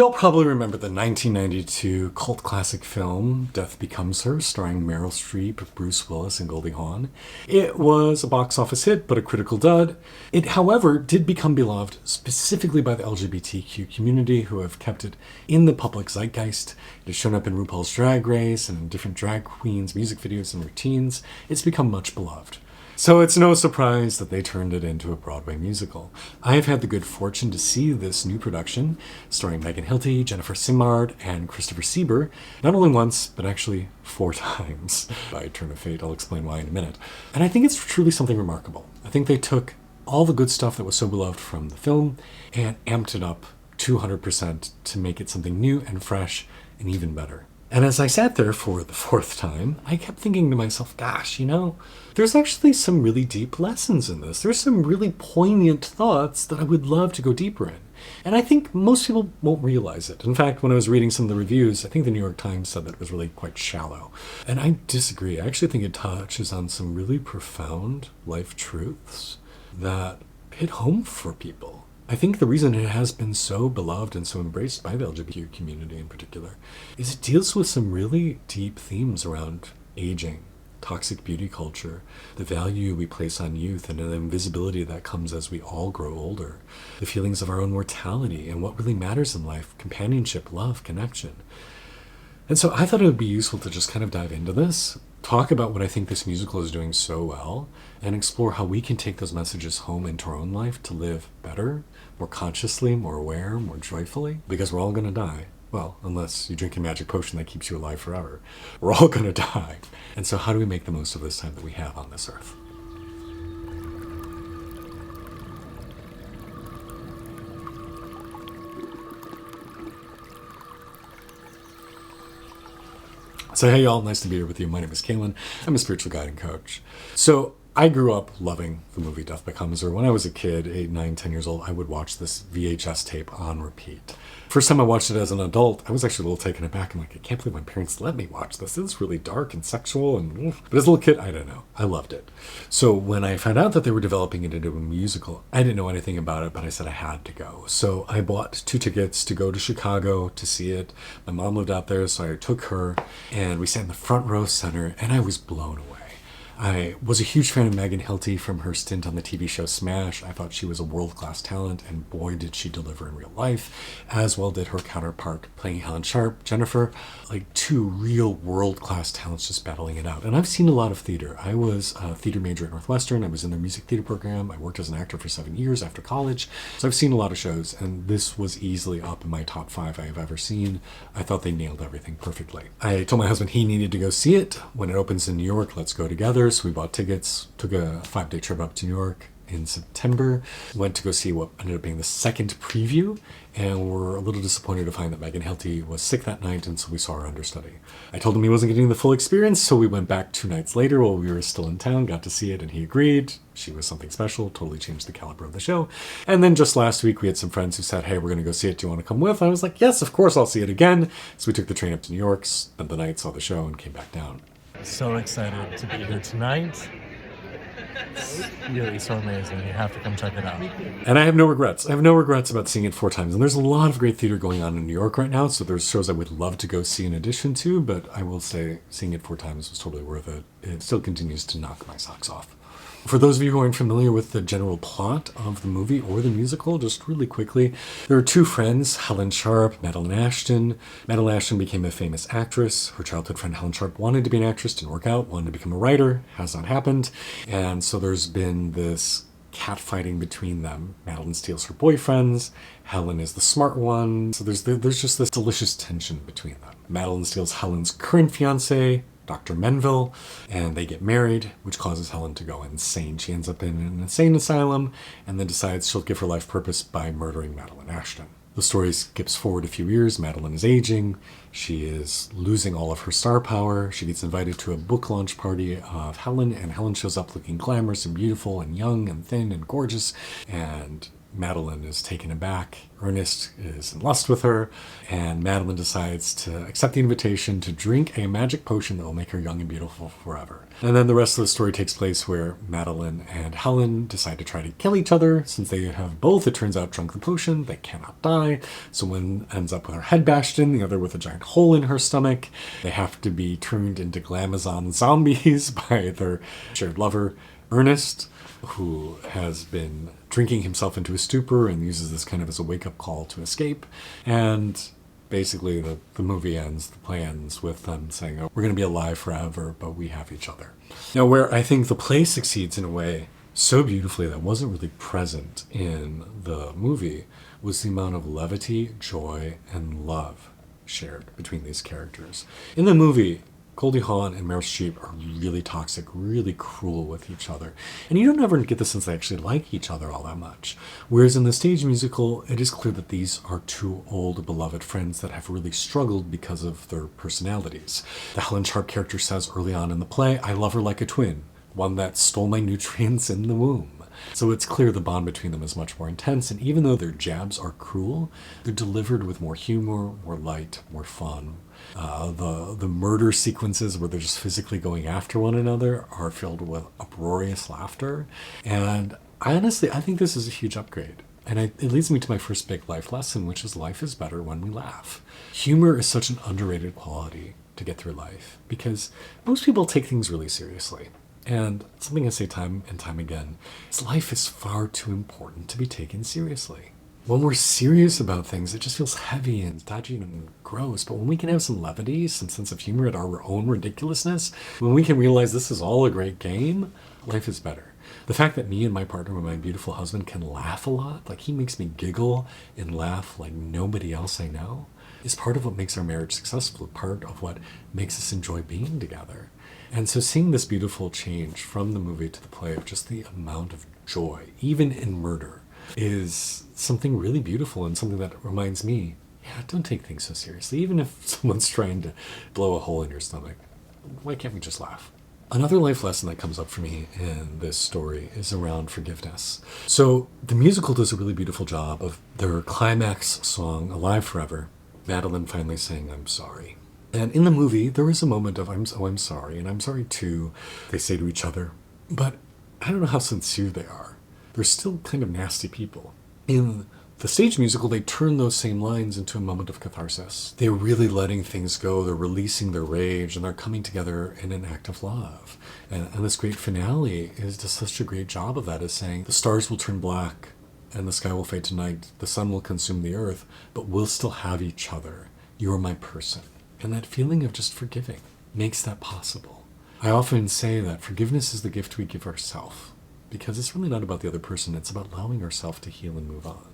You'll probably remember the 1992 cult classic film Death Becomes Her, starring Meryl Streep, Bruce Willis, and Goldie Hawn. It was a box office hit, but a critical dud. It, however, did become beloved specifically by the LGBTQ community, who have kept it in the public zeitgeist. It has shown up in RuPaul's Drag Race and in different drag queens' music videos and routines. It's become much beloved. So it's no surprise that they turned it into a Broadway musical. I have had the good fortune to see this new production, starring Megan Hilty, Jennifer Simard, and Christopher Sieber, not only once, but actually 4 times. By turn of fate, I'll explain why in a minute. And I think it's truly something remarkable. I think they took all the good stuff that was so beloved from the film and amped it up 200% to make it something new and fresh and even better. And as I sat there for the 4th time, I kept thinking to myself, gosh, there's actually some really deep lessons in this. There's some really poignant thoughts that I would love to go deeper in. And I think most people won't realize it. In fact, when I was reading some of the reviews, I think the New York Times said that it was really quite shallow. And I disagree. I actually think it touches on some really profound life truths that hit home for people. I think the reason it has been so beloved and so embraced by the LGBTQ community in particular is it deals with some really deep themes around aging, toxic beauty culture, the value we place on youth and the invisibility that comes as we all grow older, the feelings of our own mortality and what really matters in life, companionship, love, connection. And so I thought it would be useful to just kind of dive into this, talk about what I think this musical is doing so well, and explore how we can take those messages home into our own life to live better, more consciously, more aware, more joyfully, because we're all going to die. Well, unless you drink a magic potion that keeps you alive forever. We're all going to die. And so how do we make the most of this time that we have on this earth? So hey y'all, nice to be here with you. My name is Kalen. I'm a spiritual guide and coach. So I grew up loving the movie Death Becomes Her. When I was a kid, 8, 9, 10 years old, I would watch this VHS tape on repeat. First time I watched it as an adult, I was actually a little taken aback. I'm like, I can't believe my parents let me watch this. This is really dark and sexual. But as a little kid, I don't know. I loved it. So when I found out that they were developing it into a musical, I didn't know anything about it, but I said I had to go. So I bought 2 tickets to go to Chicago to see it. My mom lived out there, so I took her, and we sat in the front row center, and I was blown away. I was a huge fan of Megan Hilty from her stint on the TV show Smash. I thought she was a world-class talent, and boy, did she deliver in real life, as well did her counterpart playing Helen Sharp, Jennifer, like 2 real world-class talents just battling it out. And I've seen a lot of theater. I was a theater major at Northwestern. I was in their music theater program. I worked as an actor for 7 years after college. So I've seen a lot of shows, and this was easily up in my top 5 I have ever seen. I thought they nailed everything perfectly. I told my husband he needed to go see it. When it opens in New York, let's go together. So we bought tickets, took a 5-day trip up to New York in September, went to go see what ended up being the second preview, and were a little disappointed to find that Megan Hilty was sick that night, and so we saw her understudy. I told him he wasn't getting the full experience, so we went back 2 nights later while we were still in town, got to see it, and he agreed. She was something special, totally changed the caliber of the show. And then just last week, we had some friends who said, hey, we're going to go see it. Do you want to come with? And I was like, yes, of course, I'll see it again. So we took the train up to New York, spent the night, saw the show, and came back down. So excited to be here tonight. It's really so amazing. You have to come check it out. And I have no regrets. I have no regrets about seeing it 4 times. And there's a lot of great theater going on in New York right now, so there's shows I would love to go see in addition to, but I will say seeing it 4 times was totally worth it. It still continues to knock my socks off. For those of you who aren't familiar with the general plot of the movie or the musical, just really quickly, there are 2 friends, Helen Sharp, Madeline Ashton. Madeline Ashton became a famous actress. Her childhood friend Helen Sharp wanted to be an actress, didn't work out, wanted to become a writer, has not happened. And so there's been this catfighting between them. Madeline steals her boyfriends. Helen is the smart one. So there's just this delicious tension between them. Madeline steals Helen's current fiancé, Dr. Menville, and they get married, which causes Helen to go insane. She ends up in an insane asylum and then decides she'll give her life purpose by murdering Madeline Ashton. The story skips forward a few years. Madeline is aging. She is losing all of her star power. She gets invited to a book launch party of Helen, and Helen shows up looking glamorous and beautiful and young and thin and gorgeous, and Madeline is taken aback. Ernest is in lust with her, and Madeline decides to accept the invitation to drink a magic potion that will make her young and beautiful forever. And then the rest of the story takes place where Madeline and Helen decide to try to kill each other. Since they have both, it turns out, drunk the potion, they cannot die. So one ends up with her head bashed in, the other with a giant hole in her stomach. They have to be turned into glamazon zombies by their shared lover, Ernest, who has been drinking himself into a stupor and uses this kind of as a wake-up call to escape. And basically the movie ends, the play ends with them saying, oh, we're going to be alive forever, but we have each other. Now, where I think the play succeeds in a way so beautifully that wasn't really present in the movie was the amount of levity, joy, and love shared between these characters. In the movie, Goldie Hawn and Meryl Streep are really toxic, really cruel with each other. And you don't ever get the sense they actually like each other all that much. Whereas in the stage musical, it is clear that these are two old, beloved friends that have really struggled because of their personalities. The Helen Sharp character says early on in the play, I love her like a twin, one that stole my nutrients in the womb. So it's clear the bond between them is much more intense, and even though their jabs are cruel, they're delivered with more humor, more light, more fun. The murder sequences where they're just physically going after one another are filled with uproarious laughter. And I think this is a huge upgrade. And it leads me to my first big life lesson, which is life is better when we laugh. Humor is such an underrated quality to get through life because most people take things really seriously. And something I say time and time again is life is far too important to be taken seriously. When we're serious about things, it just feels heavy and dodgy and gross. But when we can have some levity, some sense of humor at our own ridiculousness, when we can realize this is all a great game, life is better. The fact that me and my partner, my beautiful husband, can laugh a lot, like he makes me giggle and laugh like nobody else I know, is part of what makes our marriage successful, part of what makes us enjoy being together. And so seeing this beautiful change from the movie to the play of just the amount of joy, even in murder, is something really beautiful and something that reminds me, yeah, don't take things so seriously. Even if someone's trying to blow a hole in your stomach, why can't we just laugh? Another life lesson that comes up for me in this story is around forgiveness. So the musical does a really beautiful job of their climax song, Alive Forever, Madeline finally saying, I'm sorry. And in the movie, there is a moment of, I'm sorry, and I'm sorry too, they say to each other. But I don't know how sincere they are. They're still kind of nasty people. In the stage musical, they turn those same lines into a moment of catharsis. They're really letting things go. They're releasing their rage, and they're coming together in an act of love. And this great finale is just such a great job of that, is saying the stars will turn black, and the sky will fade to night. The sun will consume the earth, but we'll still have each other. You're my person. And that feeling of just forgiving makes that possible. I often say that forgiveness is the gift we give ourselves, because it's really not about the other person. It's about allowing ourselves to heal and move on.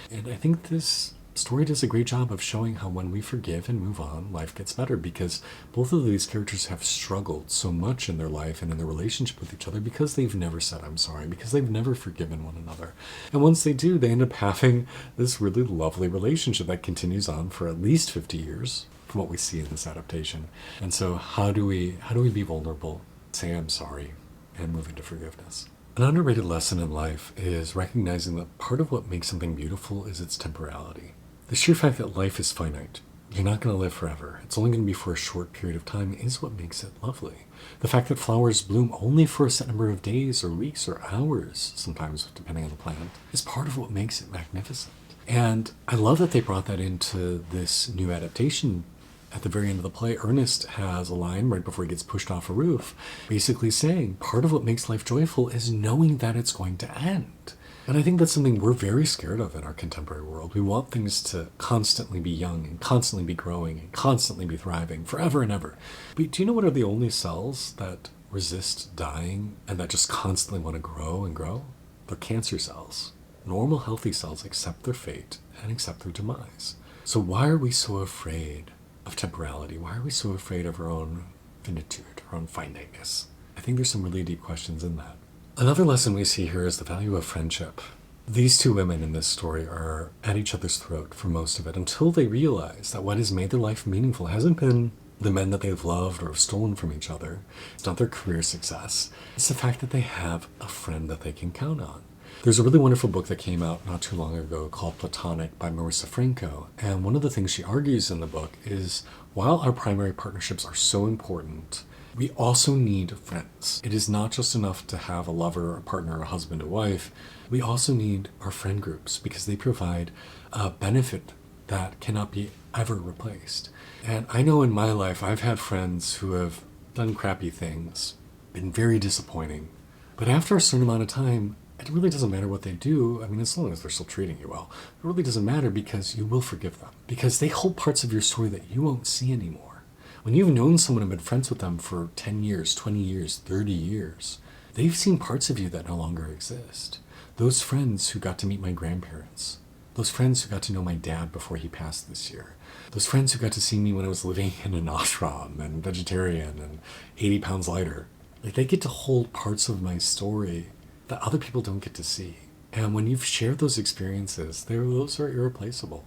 And I think this story does a great job of showing how when we forgive and move on, life gets better, because both of these characters have struggled so much in their life and in their relationship with each other because they've never said, I'm sorry, because they've never forgiven one another. And once they do, they end up having this really lovely relationship that continues on for at least 50 years. From what we see in this adaptation. And so how do we be vulnerable, say I'm sorry, and move into forgiveness? An underrated lesson in life is recognizing that part of what makes something beautiful is its temporality. The sheer fact that life is finite, you're not going to live forever, it's only going to be for a short period of time, is what makes it lovely. The fact that flowers bloom only for a set number of days or weeks or hours, sometimes depending on the plant, is part of what makes it magnificent. And I love that they brought that into this new adaptation. At the very end of the play, Ernest has a line right before he gets pushed off a roof, basically saying part of what makes life joyful is knowing that it's going to end. And I think that's something we're very scared of in our contemporary world. We want things to constantly be young and constantly be growing and constantly be thriving forever and ever. But do you know what are the only cells that resist dying and that just constantly want to grow and grow? They're cancer cells. Normal, healthy cells accept their fate and accept their demise. So why are we so afraid of temporality? Why are we so afraid of our own finitude, our own finiteness? I think there's some really deep questions in that. Another lesson we see here is the value of friendship. These two women in this story are at each other's throat for most of it until they realize that what has made their life meaningful hasn't been the men that they've loved or have stolen from each other. It's not their career success. It's the fact that they have a friend that they can count on. There's a really wonderful book that came out not too long ago called Platonic by Marissa Franco. And one of the things she argues in the book is while our primary partnerships are so important, we also need friends. It is not just enough to have a lover, a partner, a husband, a wife. We also need our friend groups because they provide a benefit that cannot be ever replaced. And I know in my life I've had friends who have done crappy things, been very disappointing. But after a certain amount of time, it really doesn't matter what they do. I mean, as long as they're still treating you well, it really doesn't matter because you will forgive them. Because they hold parts of your story that you won't see anymore. When you've known someone and been friends with them for 10 years, 20 years, 30 years, they've seen parts of you that no longer exist. Those friends who got to meet my grandparents, those friends who got to know my dad before he passed this year, those friends who got to see me when I was living in an ashram and vegetarian and 80 pounds lighter, like they get to hold parts of my story that other people don't get to see. And when you've shared those experiences, those are irreplaceable.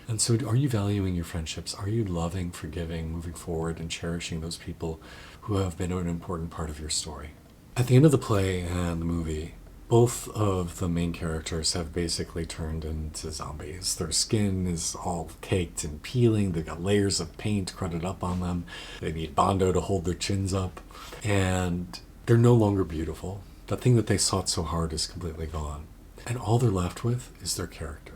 And so are you valuing your friendships? Are you loving, forgiving, moving forward, and cherishing those people who have been an important part of your story? At the end of the play and the movie, both of the main characters have basically turned into zombies. Their skin is all caked and peeling. They've got layers of paint crudted up on them. They need Bondo to hold their chins up. And they're no longer beautiful. The thing that they sought so hard is completely gone. And all they're left with is their character.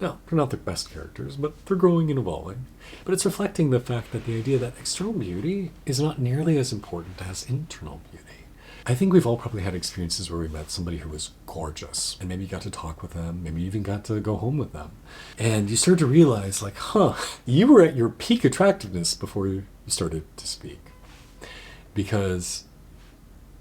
Now, they're not the best characters, but they're growing and evolving. But it's reflecting the fact that the idea that external beauty is not nearly as important as internal beauty. I think we've all probably had experiences where we met somebody who was gorgeous, and maybe you got to talk with them, maybe you even got to go home with them. And you start to realize, like, you were at your peak attractiveness before you started to speak. Because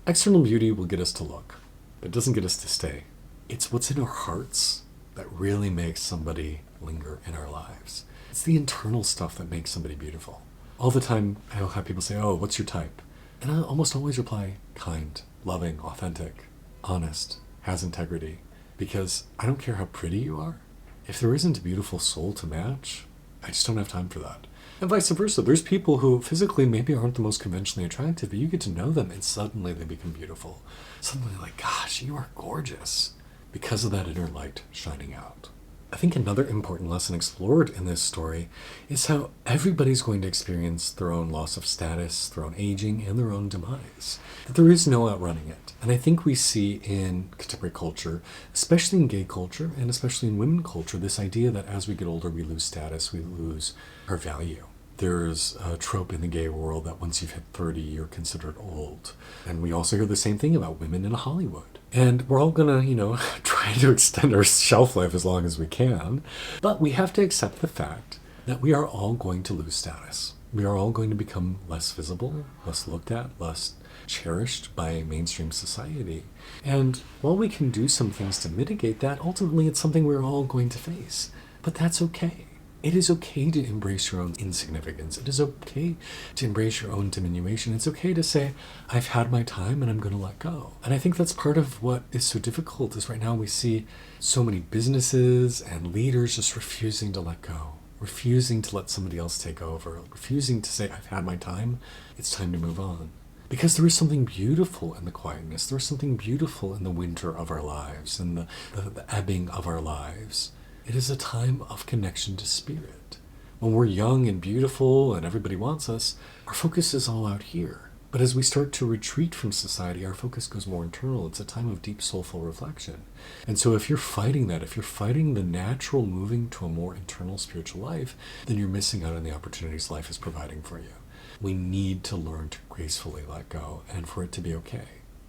external beauty will get us to look, but it doesn't get us to stay. It's what's in our hearts that really makes somebody linger in our lives. It's the internal stuff that makes somebody beautiful. All the time, I'll have people say, oh, what's your type? And I almost always reply, kind, loving, authentic, honest, has integrity. Because I don't care how pretty you are. If there isn't a beautiful soul to match, I just don't have time for that. And vice versa. There's people who physically maybe aren't the most conventionally attractive, but you get to know them and suddenly they become beautiful. Suddenly like, gosh, you are gorgeous because of that inner light shining out. I think another important lesson explored in this story is how everybody's going to experience their own loss of status, their own aging, and their own demise. That there is no outrunning it. And I think we see in contemporary culture, especially in gay culture, and especially in women culture, this idea that as we get older, we lose status, we lose our value. There's a trope in the gay world that once you've hit 30, you're considered old. And we also hear the same thing about women in Hollywood. And we're all gonna, try to extend our shelf life as long as we can. But we have to accept the fact that we are all going to lose status. We are all going to become less visible, less looked at, less cherished by mainstream society. And while we can do some things to mitigate that, ultimately it's something we're all going to face. But that's okay. It is okay to embrace your own insignificance. It is okay to embrace your own diminution. It's okay to say, I've had my time and I'm going to let go. And I think that's part of what is so difficult is right now we see so many businesses and leaders just refusing to let go, refusing to let somebody else take over, refusing to say, I've had my time, it's time to move on. Because there is something beautiful in the quietness. There is something beautiful in the winter of our lives and the ebbing of our lives. It is a time of connection to spirit. When we're young and beautiful and everybody wants us, our focus is all out here. But as we start to retreat from society, our focus goes more internal. It's a time of deep soulful reflection. And so if you're fighting that, if you're fighting the natural moving to a more internal spiritual life, then you're missing out on the opportunities life is providing for you. We need to learn to gracefully let go and for it to be okay.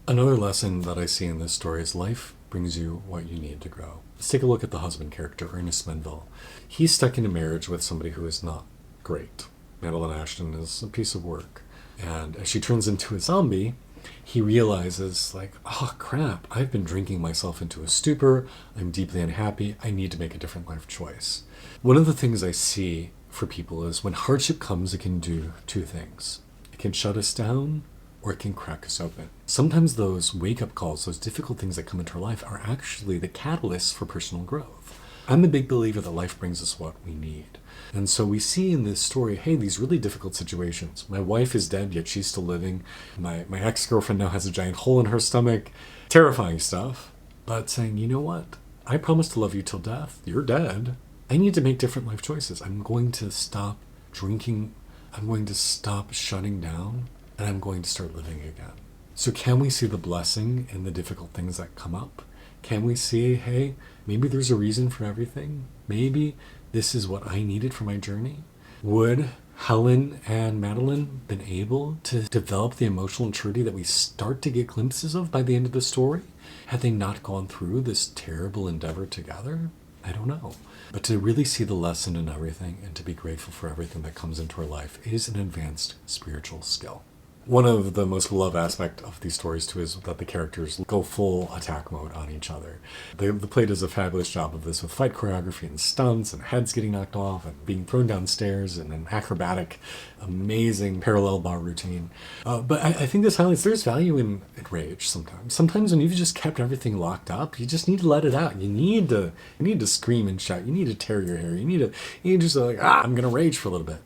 Another lesson that I see in this story is life brings you what you need to grow. Let's take a look at the husband character, Ernest Menville. He's stuck in a marriage with somebody who is not great. Madeline Ashton is a piece of work. And as she turns into a zombie, he realizes, like, oh crap, I've been drinking myself into a stupor. I'm deeply unhappy. I need to make a different life choice. One of the things I see for people is when hardship comes, it can do two things. It can shut us down, or it can crack us open. Sometimes those wake-up calls, those difficult things that come into our life are actually the catalysts for personal growth. I'm a big believer that life brings us what we need. And so we see in this story, hey, these really difficult situations. My wife is dead, yet she's still living. My ex-girlfriend now has a giant hole in her stomach. Terrifying stuff. but saying, you know what? I promise to love you till death. You're dead. I need to make different life choices. I'm going to stop drinking. I'm going to stop shutting down, and I'm going to start living again. So can we see the blessing in the difficult things that come up? Can we see, hey, maybe there's a reason for everything? Maybe this is what I needed for my journey? Would Helen and Madeline been able to develop the emotional maturity that we start to get glimpses of by the end of the story had they not gone through this terrible endeavor together? I don't know. But to really see the lesson in everything and to be grateful for everything that comes into our life is an advanced spiritual skill. One of the most beloved aspects of these stories, too, is that the characters go full attack mode on each other. The play does a fabulous job of this with fight choreography and stunts and heads getting knocked off and being thrown downstairs and an acrobatic, amazing parallel bar routine. But I think this highlights there's value in rage sometimes. Sometimes when you've just kept everything locked up, you just need to let it out. You need to scream and shout. You need to tear your hair. You need to just like, I'm going to rage for a little bit.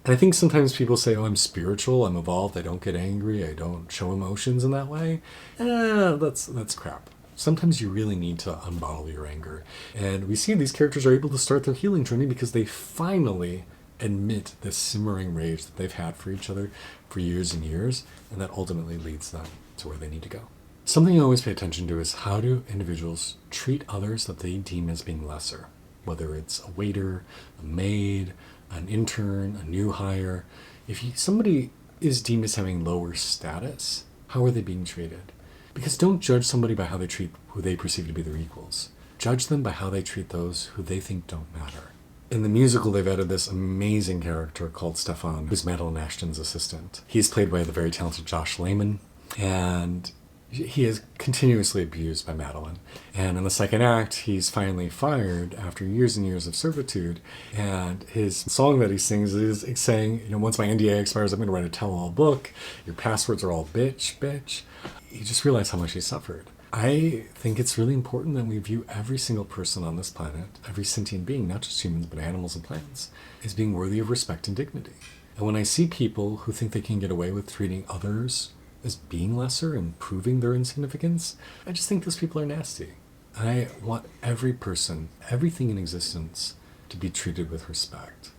And I think sometimes people say, oh, I'm spiritual, I'm evolved, I don't get angry, I don't show emotions in that way. That's crap. Sometimes you really need to unbottle your anger. And we see these characters are able to start their healing journey because they finally admit this simmering rage that they've had for each other for years and years, and that ultimately leads them to where they need to go. Something I always pay attention to is how do individuals treat others that they deem as being lesser, whether it's a waiter, a maid, an intern, a new hire. If somebody is deemed as having lower status, how are they being treated? Because don't judge somebody by how they treat who they perceive to be their equals. Judge them by how they treat those who they think don't matter. In the musical, they've added this amazing character called Stefan, who's Madeline Ashton's assistant. He's played by the very talented Josh Lehman, and he is continuously abused by Madeline. And in the second act, he's finally fired after years and years of servitude. And his song that he sings is saying, once my NDA expires, I'm going to write a tell-all book. Your passwords are all bitch, bitch. You just realize how much he suffered. I think it's really important that we view every single person on this planet, every sentient being, not just humans, but animals and plants, as being worthy of respect and dignity. And when I see people who think they can get away with treating others as being lesser and proving their insignificance, I just think those people are nasty. I want every person, everything in existence, to be treated with respect.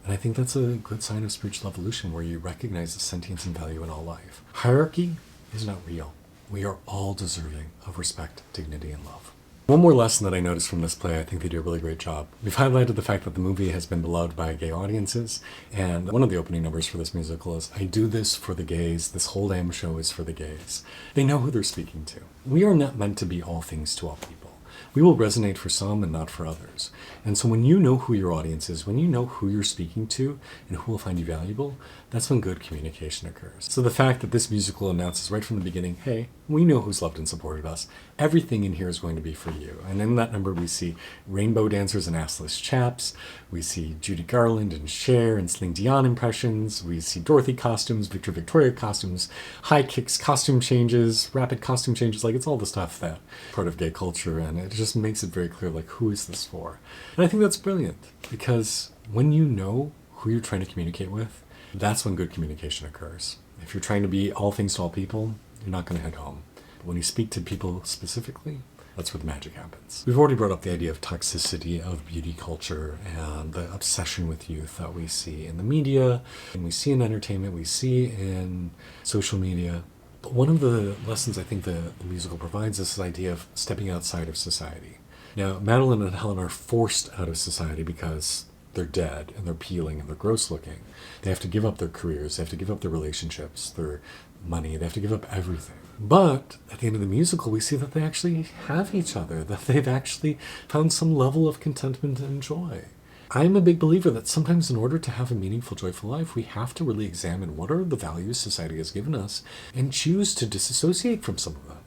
And I think that's a good sign of spiritual evolution, where you recognize the sentience and value in all life. Hierarchy is not real. We are all deserving of respect, dignity, and love. One more lesson that I noticed from this play, I think they do a really great job. We've highlighted the fact that the movie has been beloved by gay audiences, and one of the opening numbers for this musical is, I do this for the gays, this whole damn show is for the gays. They know who they're speaking to. We are not meant to be all things to all people. We will resonate for some and not for others. And so when you know who your audience is, when you know who you're speaking to and who will find you valuable, that's when good communication occurs. So the fact that this musical announces right from the beginning, hey, we know who's loved and supported us. Everything in here is going to be for you. And in that number, we see rainbow dancers and assless chaps. We see Judy Garland and Cher and Celine Dion impressions. We see Dorothy costumes, Victoria costumes, high kicks, costume changes, rapid costume changes. Like, it's all the stuff that part of gay culture, and it just makes it very clear, like, who is this for? And I think that's brilliant, because when you know who you're trying to communicate with, that's when good communication occurs. If you're trying to be all things to all people, you're not going to head home. But when you speak to people specifically, that's where the magic happens. We've already brought up the idea of toxicity of beauty culture and the obsession with youth that we see in the media, and we see in entertainment, we see in social media. But one of the lessons I think the musical provides is this idea of stepping outside of society. Now, Madeline and Helen are forced out of society because they're dead and they're peeling and they're gross looking. They have to give up their careers, they have to give up their relationships, their money, they have to give up everything. But at the end of the musical, we see that they actually have each other, that they've actually found some level of contentment and joy. I'm a big believer that sometimes in order to have a meaningful, joyful life, we have to really examine what are the values society has given us and choose to disassociate from some of them.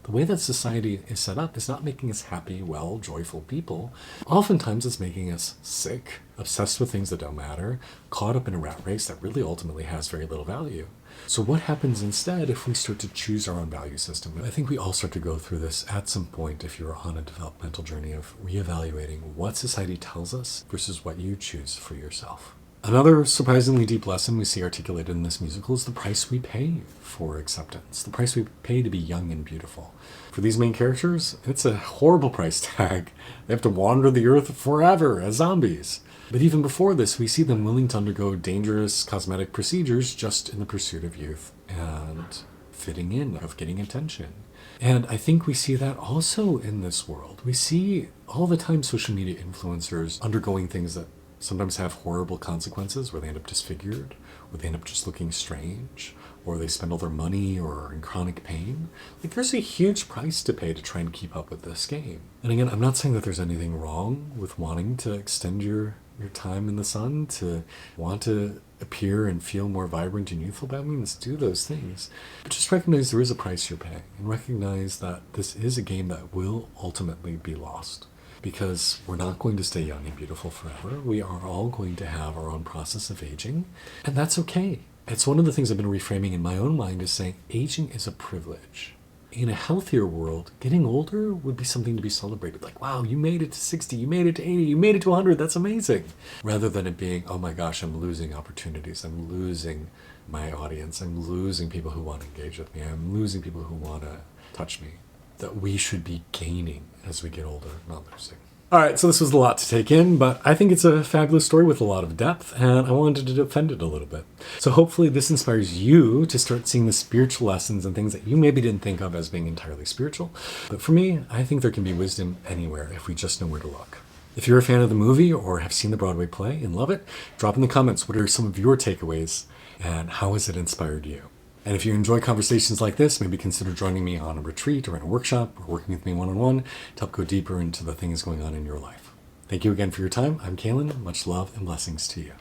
The way that society is set up is not making us happy, well, joyful people. Oftentimes it's making us sick, obsessed with things that don't matter, caught up in a rat race that really ultimately has very little value. So what happens instead if we start to choose our own value system? I think we all start to go through this at some point if you're on a developmental journey of reevaluating what society tells us versus what you choose for yourself. Another surprisingly deep lesson we see articulated in this musical is the price we pay for acceptance, the price we pay to be young and beautiful. For these main characters, it's a horrible price tag. They have to wander the earth forever as zombies. But even before this, we see them willing to undergo dangerous cosmetic procedures just in the pursuit of youth and fitting in, of getting attention. And I think we see that also in this world. We see all the time social media influencers undergoing things that sometimes have horrible consequences, where they end up disfigured, or they end up just looking strange, or they spend all their money or are in chronic pain. Like, there's a huge price to pay to try and keep up with this game. And again, I'm not saying that there's anything wrong with wanting to extend your time in the sun, to want to appear and feel more vibrant and youthful. By all means, do those things. But just recognize there is a price you're paying, and recognize that this is a game that will ultimately be lost. Because we're not going to stay young and beautiful forever. We are all going to have our own process of aging, and that's okay. It's one of the things I've been reframing in my own mind, is saying aging is a privilege. In a healthier world, getting older would be something to be celebrated. Like, wow, you made it to 60, you made it to 80, you made it to 100, that's amazing. Rather than it being, oh my gosh, I'm losing opportunities, I'm losing my audience, I'm losing people who want to engage with me, I'm losing people who want to touch me. That we should be gaining as we get older, not losing. All right, so this was a lot to take in, but I think it's a fabulous story with a lot of depth, and I wanted to defend it a little bit. So hopefully this inspires you to start seeing the spiritual lessons and things that you maybe didn't think of as being entirely spiritual. But for me, I think there can be wisdom anywhere if we just know where to look. If you're a fan of the movie or have seen the Broadway play and love it, drop in the comments what are some of your takeaways and how has it inspired you. And if you enjoy conversations like this, maybe consider joining me on a retreat or in a workshop or working with me one-on-one to help go deeper into the things going on in your life. Thank you again for your time. I'm Kalen. Much love and blessings to you.